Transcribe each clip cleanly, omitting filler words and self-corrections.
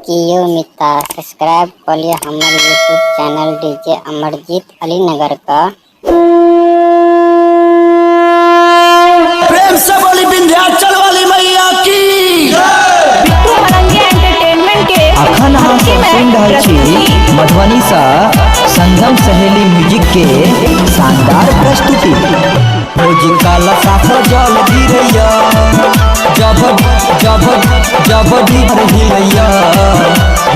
कियो मिता सब्सक्राइब कर लिया हमारे YouTube channel DJ Amarjeet Alinagar का। प्रेम से बोली विंध्याचल वाली मैया की। बिट्टू मलंगिया एंटरटेनमेंट के अखन हम सुन रहल छी मधुबनी सा संगम सहेली म्यूजिक के शानदार प्रस्तुति। भोजी काला साफ जल गिरैया जब जब जब ढीर हिलैया।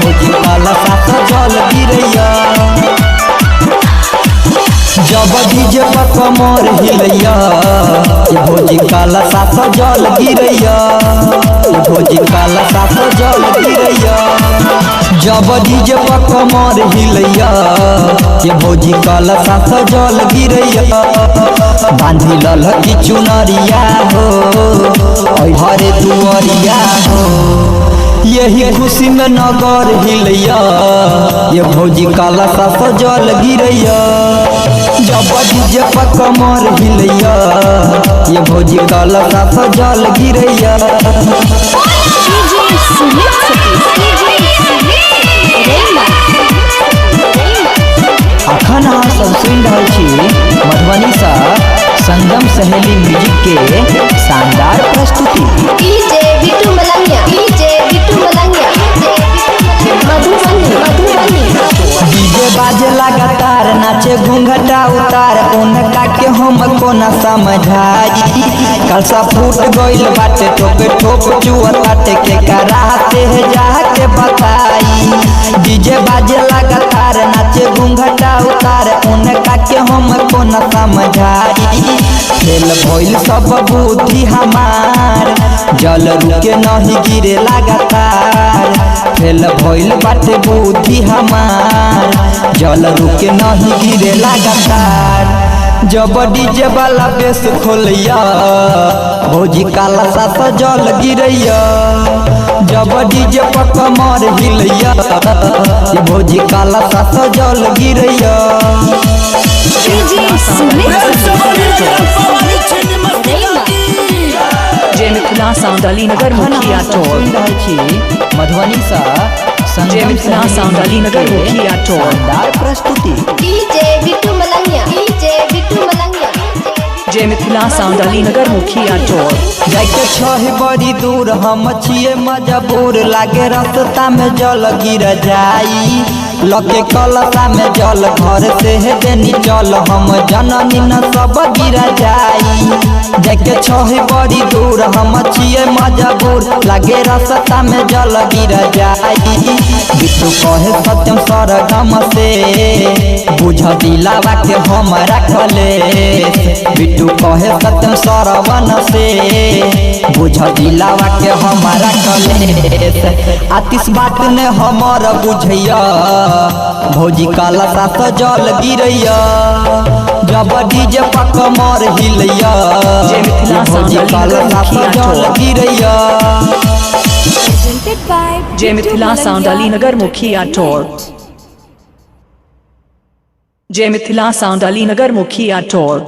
भोजी काला साफ जल गिरैया जब डीजे पर कमर हिलैया। ये भोजी काला साफ जल गिरैया। ये भोजी काला साफ जल गिरैया जब डीजे पर कमर हिलैया। ये भोजी काला साफ जल गिरैया। बांधी ललकी चुनरिया हो हरे दुआरिया हो। यही खुशी में नगर हिलैया। ये भोजी काला साफ जल गिरैया जब डीजे पर कमर हिलैया। ये भोजी काला साफ जल गिरैया। अखन अहाँ सब सुन रहल छी मधुबनी सा संगम सहेली म्यूजिक के शानदार प्रस्तुति। डीजे बिट्टू मलंगिया मधुबनी डीजे बाजे लगातार नाचे घूंघटा उतार। उनका के हम कोना समझाई। कलसा फूट गइल बाटे ठोके ठोक चुअताटे के कराते है जाके बताई। डीजे बाजे लगातार नाचे घूंघटा उतार। उनका के हम कोना समझाई। फेल भइल सब बुद्धि हमार जल रुके नहीं गिरे लगातार। फेल भइल बाटे बुद्धि हमार जल रुके नहीं गिरे लगातार। जब डीजे वाला बेस खोलिया भोजी काला साफ जल गिरैया। जब डीजे पर कमर हिलैया ये भोजी काला साफ जल गिरैया। जय मिथिला साउंड अलीनगर मुखिया टोल। मधुबनी सा जय मिथिला साउंड अलीनगर मुखिया टोल। शानदार प्रस्तुति। डीजे बिट्टू मलंगिया जय मिथिला साउंड अलीनगर मुखिया टोल। जाके छह बड़ी दूर हम छिए मजबूर। लागे रास्ता में जल गिर जाई। लके कलसा में जल घर से है देनी चल। हम जननी न सब गिर जाई। जाके छह बड़ी दूर हम छिए मजबूर। लागे रास्ता में जल गिर जाई। बिट्टू कहे सत्यम सरगम से बुझ दिलावा के हम रखले। बिट्टू कहे सत्यम सरवन से बुझ दिलावा के हम रखले। आतिश बात ने हमर बुझैया भोजी काला साफ जल गिरैया जब डीजे पर कमर हिलैया। भोजी काला साफ जल गिरैया। जय मिथिला साउंड अलीनगर मुखिया टोल। जय मिथिला साउंड अलीनगर मुखिया टोल।